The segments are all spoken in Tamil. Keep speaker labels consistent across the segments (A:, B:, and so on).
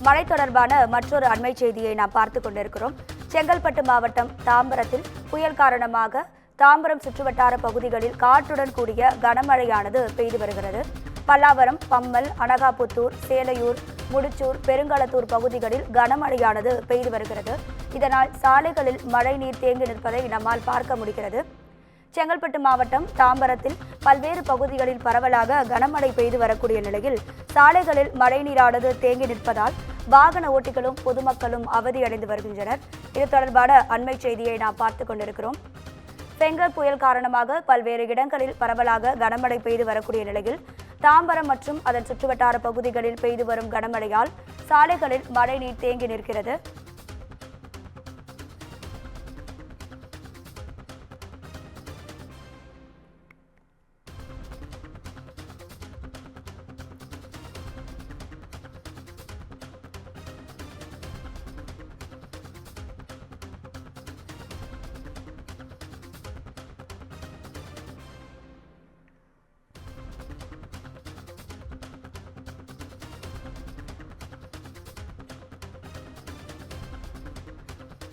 A: மழை தொடர்பான மற்றொரு அண்மை செய்தியை நாம் பார்த்து கொண்டிருக்கிறோம். செங்கல்பட்டு மாவட்டம் தாம்பரத்தில் புயல் காரணமாக தாம்பரம் சுற்றுவட்டார பகுதிகளில் காற்றுடன் கூடிய கனமழையானது பெய்து வருகிறது. பல்லாவரம், பம்மல், அனகாபுத்தூர், சேலையூர், முடிச்சூர், பெருங்களத்தூர் பகுதிகளில் கனமழையானது பெய்து வருகிறது. இதனால் சாலைகளில் மழை நீர் தேங்கி நிற்பதை நம்மால் பார்க்க முடிகிறது. செங்கல்பட்டு மாவட்டம் தாம்பரத்தில் பல்வேறு பகுதிகளில் பரவலாக கனமழை பெய்து வரக்கூடிய நிலையில் சாலைகளில் மழைநீரானது தேங்கி நிற்பதால் வாகன ஓட்டிகளும் பொதுமக்களும் அவதியடைந்து வருகின்றனர். இது தொடர்பான அண்மை செய்தியை நாம் பார்த்து கொண்டிருக்கிறோம். பெங்கல் புயல் காரணமாக பல்வேறு இடங்களில் பரவலாக கனமழை பெய்து வரக்கூடிய நிலையில் தாம்பரம் மற்றும் அதன் சுற்றுவட்டார பகுதிகளில் பெய்து வரும் கனமழையால் சாலைகளில் மழைநீர் தேங்கி நிற்கிறது.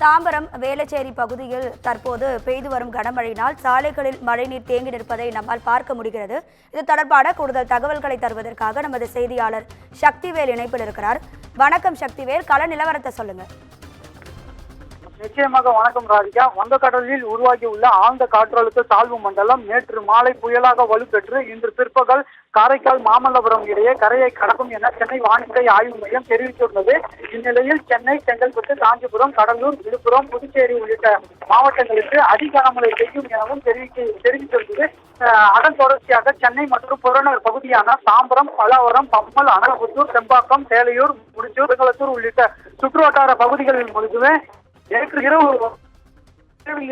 A: தாம்பரம், வேளச்சேரி பகுதியில் தற்போது பெய்து வரும் கனமழையினால் சாலைகளில் மழைநீர் தேங்கி நிற்பதை நம்மால் பார்க்க முடிகிறது. இது தொடர்பான கூடுதல் தகவல்களை தருவதற்காக நமது செய்தியாளர் சக்திவேல் இணைப்பில் இருக்கிறார். வணக்கம் சக்திவேல், கள நிலவரத்தை சொல்லுங்க.
B: நிச்சயமாக வணக்கம் ராதிகா. வங்கக்கடலில் உருவாகியுள்ள ஆழ்ந்த காற்றழுத்த தாழ்வு மண்டலம் நேற்று மாலை புயலாக வலுப்பெற்று இன்று பிற்பகல் காரைக்கால், மாமல்லபுரம் இடையே கரையை கடக்கும் என சென்னை வானிலை ஆய்வு மையம் தெரிவித்துள்ளது. இந்நிலையில் சென்னை, செங்கல்பட்டு, காஞ்சிபுரம், கடலூர், விழுப்புரம், புதுச்சேரி உள்ளிட்ட மாவட்டங்களுக்கு அதி கனமழை பெய்யும் எனவும் தெரிவித்துள்ளது. அதன் தொடர்ச்சியாக சென்னை மற்றும் புறநகர் பகுதியான தாம்பரம், பல்லாவரம், பம்மல், அனகாபுத்தூர், செம்பாக்கம், சேலையூர், முடிச்சூர், பெருங்களத்தூர் உள்ளிட்ட சுற்றுவட்டார பகுதிகளில் முழுதுமே நேற்று இரவு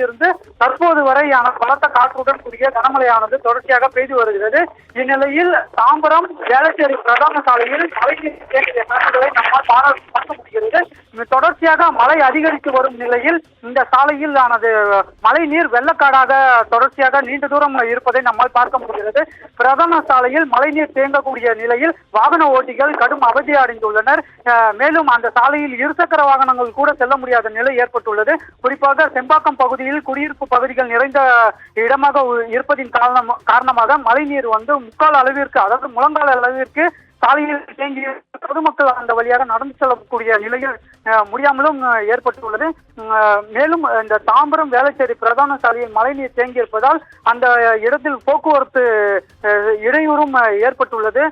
B: இருந்து தற்போது வரையான பலத்த காற்றுடன் கூடிய கனமழையானது தொடர்ச்சியாக பெய்து வருகிறது. இந்நிலையில் தாம்பரம், வேளச்சேரி பிரதான சாலையில் மழைநீர் தேங்கிய காட்சிகளை நம்மால் பார்க்க முடிகிறது. தொடர்ச்சியாக மழை அதிகரித்து வரும் நிலையில் இந்த சாலையில் ஆனது மழை நீர் வெள்ளக்காடாக தொடர்ச்சியாக நீண்ட தூரம் இருப்பதை நம்மால் பார்க்க முடிகிறது. பிரதான சாலையில் மழைநீர் தேங்கக்கூடிய நிலையில் வாகன ஓட்டிகள் கடும் அவதி அடைந்துள்ளனர். மேலும் அந்த சாலையில் இருசக்கர வாகனங்கள் கூட செல்ல முடியாத நிலை ஏற்பட்டுள்ளது. குறிப்பாக செம்பாக்கம் பகுதியில் குடியிருப்பு பகுதிகள் நிறைந்த இடமாக இருப்பதின் காரணமாக மழைநீர் முக்கால் அளவிற்கு, அதாவது முழங்கால் அளவிற்கு சாலையில் தேங்கி பொதுமக்கள் அந்த வழியாக நடந்து செல்லக்கூடிய நிலையில் முடியாமலும் ஏற்பட்டுள்ளது. மேலும் இந்த தாம்பரம், வேளச்சேரி பிரதான சாலையில் மழைநீர் தேங்கி இருப்பதால் அந்த இடத்தில் போக்குவரத்து இடையூறும் ஏற்பட்டுள்ளது.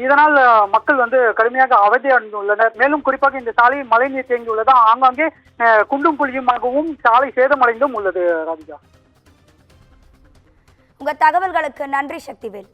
B: இதனால் மக்கள் கடுமையாக அவதி அடைந்துள்ளனர். மேலும் குறிப்பாக இந்த சாலையில் மழைநீர் தேங்கியுள்ளதால் ஆங்காங்கே குண்டும் குழியுமாகவும் சாலை சேதமடைந்தும் உள்ளது. ராதிகா,
A: உங்க தகவல்களுக்கு நன்றி சக்திவேல்.